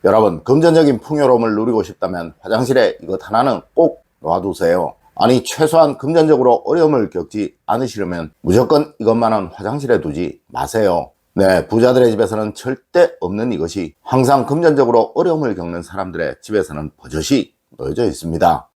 여러분, 금전적인 풍요로움을 누리고 싶다면 화장실에 이것 하나는 꼭 놓아두세요. 아니, 최소한 금전적으로 어려움을 겪지 않으시려면 무조건 이것만은 화장실에 두지 마세요. 네, 부자들의 집에서는 절대 없는 이것이 항상 금전적으로 어려움을 겪는 사람들의 집에서는 버젓이 놓여져 있습니다.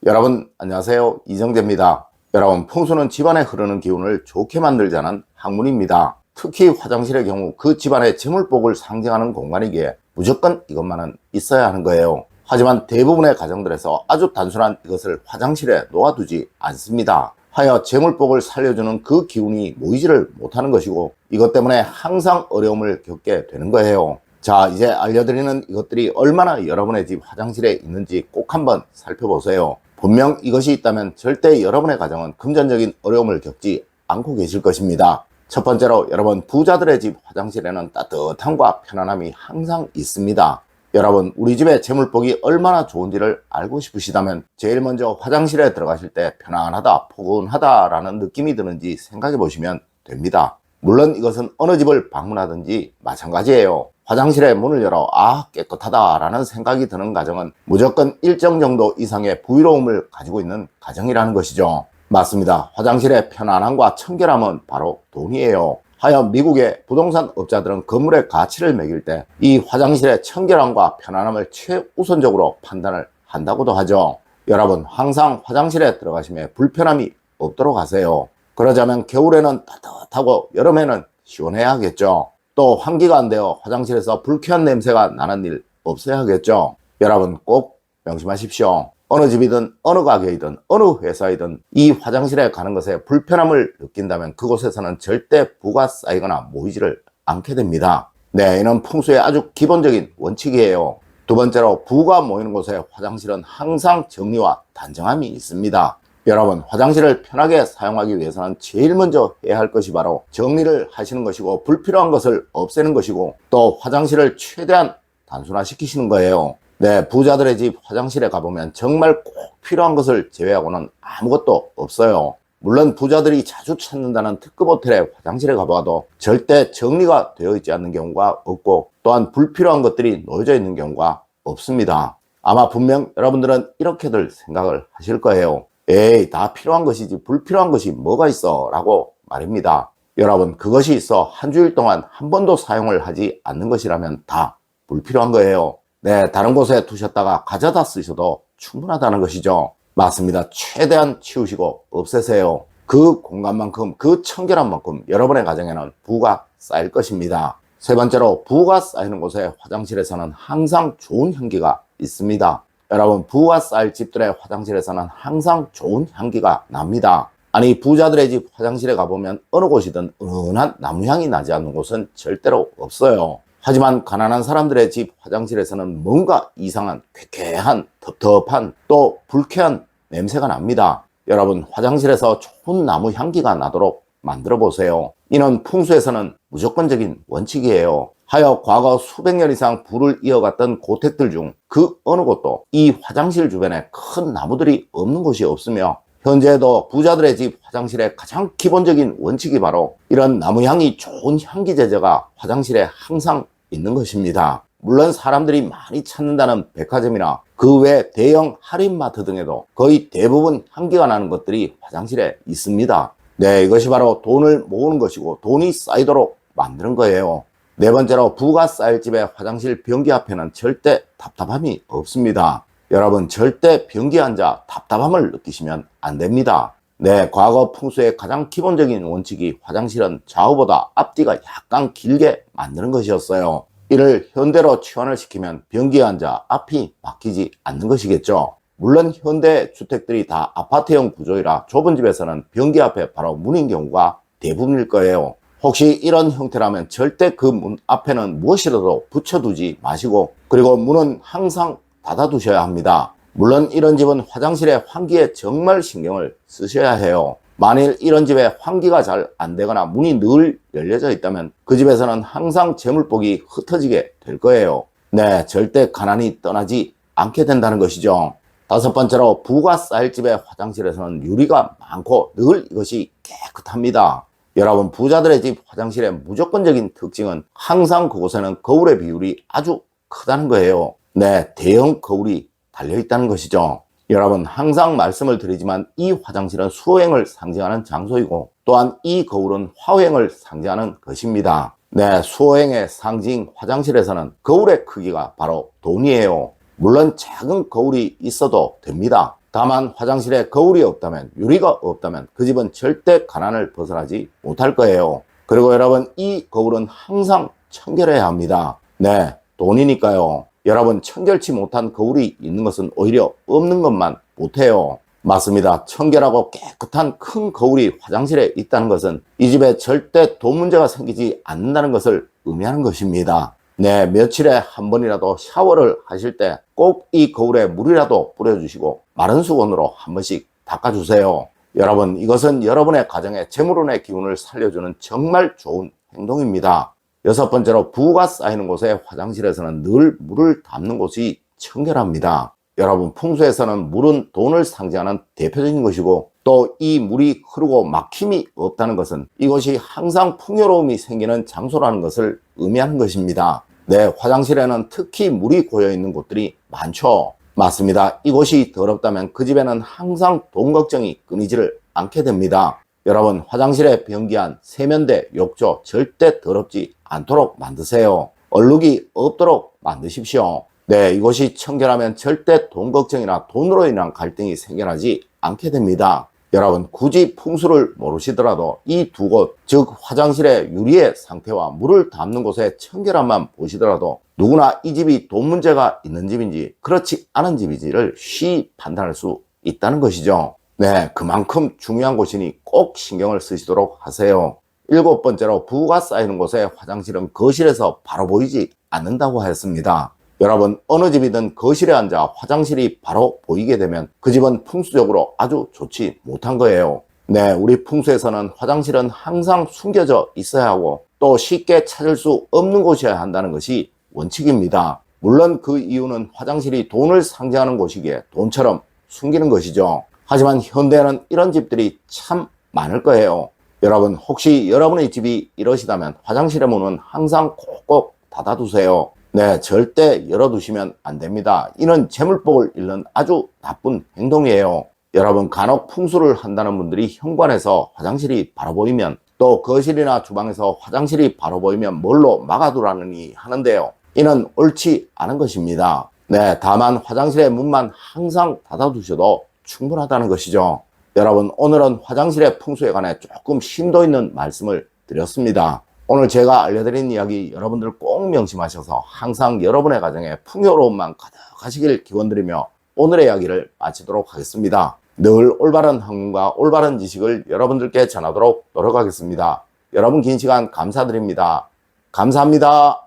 여러분, 안녕하세요. 이정재입니다. 여러분, 풍수는 집안에 흐르는 기운을 좋게 만들자는 학문입니다. 특히 화장실의 경우 그 집안의 재물복을 상징하는 공간이기에 무조건 이것만은 있어야 하는 거예요. 하지만 대부분의 가정들에서 아주 단순한 이것을 화장실에 놓아두지 않습니다. 하여 재물복을 살려주는 그 기운이 모이지를 못하는 것이고 이것 때문에 항상 어려움을 겪게 되는 거예요. 자, 이제 알려드리는 이것들이 얼마나 여러분의 집 화장실에 있는지 꼭 한번 살펴보세요. 분명 이것이 있다면 절대 여러분의 가정은 금전적인 어려움을 겪지 않고 계실 것입니다. 첫 번째로, 여러분, 부자들의 집 화장실에는 따뜻함과 편안함이 항상 있습니다. 여러분, 우리 집의 재물복이 얼마나 좋은지를 알고 싶으시다면 제일 먼저 화장실에 들어가실 때 편안하다, 포근하다라는 느낌이 드는지 생각해 보시면 됩니다. 물론 이것은 어느 집을 방문하든지 마찬가지예요. 화장실에 문을 열어 깨끗하다라는 생각이 드는 가정은 무조건 일정 정도 이상의 부유로움을 가지고 있는 가정이라는 것이죠. 맞습니다. 화장실의 편안함과 청결함은 바로 돈이에요. 하여 미국의 부동산 업자들은 건물의 가치를 매길 때 이 화장실의 청결함과 편안함을 최우선적으로 판단을 한다고도 하죠. 여러분, 항상 화장실에 들어가시면 불편함이 없도록 하세요. 그러자면 겨울에는 따뜻하고 여름에는 시원해야겠죠. 또 환기가 안 되어 화장실에서 불쾌한 냄새가 나는 일 없어야겠죠. 여러분, 꼭 명심하십시오. 어느 집이든 어느 가게이든 어느 회사이든 이 화장실에 가는 것에 불편함을 느낀다면 그곳에서는 절대 부가 쌓이거나 모이지를 않게 됩니다. 네, 이는 풍수의 아주 기본적인 원칙이에요. 두 번째로, 부가 모이는 곳에 화장실은 항상 정리와 단정함이 있습니다. 여러분, 화장실을 편하게 사용하기 위해서는 제일 먼저 해야 할 것이 바로 정리를 하시는 것이고 불필요한 것을 없애는 것이고 또 화장실을 최대한 단순화시키시는 거예요. 네, 부자들의 집 화장실에 가보면 정말 꼭 필요한 것을 제외하고는 아무것도 없어요. 물론 부자들이 자주 찾는다는 특급 호텔의 화장실에 가봐도 절대 정리가 되어 있지 않는 경우가 없고 또한 불필요한 것들이 놓여져 있는 경우가 없습니다. 아마 분명 여러분들은 이렇게들 생각을 하실 거예요. 에이, 다 필요한 것이지 불필요한 것이 뭐가 있어 라고 말입니다. 여러분, 그것이 있어 한 주일 동안 한 번도 사용을 하지 않는 것이라면 다 불필요한 거예요. 네, 다른 곳에 두셨다가 가져다 쓰셔도 충분하다는 것이죠. 맞습니다. 최대한 치우시고 없애세요. 그 공간만큼, 그 청결함만큼 여러분의 가정에는 부가 쌓일 것입니다. 세 번째로, 부가 쌓이는 곳에 화장실에서는 항상 좋은 향기가 있습니다. 여러분, 부가 쌓일 집들의 화장실에서는 항상 좋은 향기가 납니다. 아니, 부자들의 집 화장실에 가보면 어느 곳이든 은은한 나무향이 나지 않는 곳은 절대로 없어요. 하지만 가난한 사람들의 집 화장실에서는 뭔가 이상한 쾌쾌한 텁텁한 또 불쾌한 냄새가 납니다. 여러분, 화장실에서 좋은 나무 향기가 나도록 만들어 보세요. 이는 풍수에서는 무조건적인 원칙이에요. 하여 과거 수백 년 이상 부를 이어갔던 고택들 중 그 어느 곳도 이 화장실 주변에 큰 나무들이 없는 곳이 없으며 현재에도 부자들의 집 화장실의 가장 기본적인 원칙이 바로 이런 나무향이 좋은 향기 제제가 화장실에 항상 있는 것입니다. 물론 사람들이 많이 찾는다는 백화점이나 그 외 대형 할인마트 등에도 거의 대부분 향기가 나는 것들이 화장실에 있습니다. 네, 이것이 바로 돈을 모으는 것이고 돈이 쌓이도록 만드는 거예요. 네 번째로, 부가 쌓일 집의 화장실 변기 앞에는 절대 답답함이 없습니다. 여러분, 절대 변기에 앉아 답답함을 느끼시면 안 됩니다. 네, 과거 풍수의 가장 기본적인 원칙이 화장실은 좌우보다 앞뒤가 약간 길게 만드는 것이었어요. 이를 현대로 치환을 시키면 변기에 앉아 앞이 막히지 않는 것이겠죠. 물론 현대 주택들이 다 아파트형 구조이라 좁은 집에서는 변기 앞에 바로 문인 경우가 대부분일 거예요. 혹시 이런 형태라면 절대 그 문 앞에는 무엇이라도 붙여두지 마시고 그리고 문은 항상 닫아두셔야 합니다. 물론 이런 집은 화장실의 환기에 정말 신경을 쓰셔야 해요. 만일 이런 집에 환기가 잘 안 되거나 문이 늘 열려져 있다면 그 집에서는 항상 재물복이 흩어지게 될 거예요. 네, 절대 가난이 떠나지 않게 된다는 것이죠. 다섯 번째로, 부가 쌓일 집의 화장실에서는 유리가 많고 늘 이것이 깨끗합니다. 여러분, 부자들의 집 화장실의 무조건적인 특징은 항상 그곳에는 거울의 비율이 아주 크다는 거예요. 네, 대형 거울이 달려있다는 것이죠. 여러분, 항상 말씀을 드리지만 이 화장실은 수호행을 상징하는 장소이고, 또한 이 거울은 화호행을 상징하는 것입니다. 네, 수호행의 상징 화장실에서는 거울의 크기가 바로 돈이에요. 물론 작은 거울이 있어도 됩니다. 다만 화장실에 거울이 없다면, 유리가 없다면 그 집은 절대 가난을 벗어나지 못할 거예요. 그리고 여러분, 이 거울은 항상 청결해야 합니다. 네, 돈이니까요. 여러분, 청결치 못한 거울이 있는 것은 오히려 없는 것만 못해요. 맞습니다. 청결하고 깨끗한 큰 거울이 화장실에 있다는 것은 이 집에 절대 돈 문제가 생기지 않는다는 것을 의미하는 것입니다. 네, 며칠에 한 번이라도 샤워를 하실 때 꼭 이 거울에 물이라도 뿌려주시고 마른 수건으로 한 번씩 닦아주세요. 여러분, 이것은 여러분의 가정에 재물운의 기운을 살려주는 정말 좋은 행동입니다. 여섯 번째로, 부가 쌓이는 곳에 화장실에서는 늘 물을 담는 곳이 청결합니다. 여러분, 풍수에서는 물은 돈을 상징하는 대표적인 것이고, 또 이 물이 흐르고 막힘이 없다는 것은 이곳이 항상 풍요로움이 생기는 장소라는 것을 의미하는 것입니다. 네, 화장실에는 특히 물이 고여있는 곳들이 많죠. 맞습니다. 이곳이 더럽다면 그 집에는 항상 돈 걱정이 끊이지를 않게 됩니다. 여러분, 화장실에 변기안, 세면대, 욕조 절대 더럽지 않도록 만드세요. 얼룩이 없도록 만드십시오. 네, 이곳이 청결하면 절대 돈 걱정이나 돈으로 인한 갈등이 생겨나지 않게 됩니다. 여러분, 굳이 풍수를 모르시더라도 이 두 곳, 즉 화장실의 유리의 상태와 물을 담는 곳의 청결함만 보시더라도 누구나 이 집이 돈 문제가 있는 집인지 그렇지 않은 집인지를 쉬이 판단할 수 있다는 것이죠. 네, 그만큼 중요한 곳이니 꼭 신경을 쓰시도록 하세요. 일곱 번째로, 부가 쌓이는 곳에 화장실은 거실에서 바로 보이지 않는다고 했습니다. 여러분, 어느 집이든 거실에 앉아 화장실이 바로 보이게 되면 그 집은 풍수적으로 아주 좋지 못한 거예요. 네, 우리 풍수에서는 화장실은 항상 숨겨져 있어야 하고 또 쉽게 찾을 수 없는 곳이어야 한다는 것이 원칙입니다. 물론 그 이유는 화장실이 돈을 상징하는 곳이기에 돈처럼 숨기는 것이죠. 하지만 현대에는 이런 집들이 참 많을 거예요. 여러분, 혹시 여러분의 집이 이러시다면 화장실의 문은 항상 꼭꼭 닫아두세요. 네, 절대 열어두시면 안 됩니다. 이는 재물복을 잃는 아주 나쁜 행동이에요. 여러분, 간혹 풍수를 한다는 분들이 현관에서 화장실이 바로 보이면, 또 거실이나 주방에서 화장실이 바로 보이면 뭘로 막아두라느니 하는데요. 이는 옳지 않은 것입니다. 네, 다만 화장실의 문만 항상 닫아두셔도 충분하다는 것이죠. 여러분, 오늘은 화장실의 풍수에 관해 조금 심도 있는 말씀을 드렸습니다. 오늘 제가 알려드린 이야기 여러분들 꼭 명심하셔서 항상 여러분의 가정에 풍요로움만 가득하시길 기원드리며 오늘의 이야기를 마치도록 하겠습니다. 늘 올바른 학문과 올바른 지식을 여러분들께 전하도록 노력하겠습니다. 여러분, 긴 시간 감사드립니다. 감사합니다.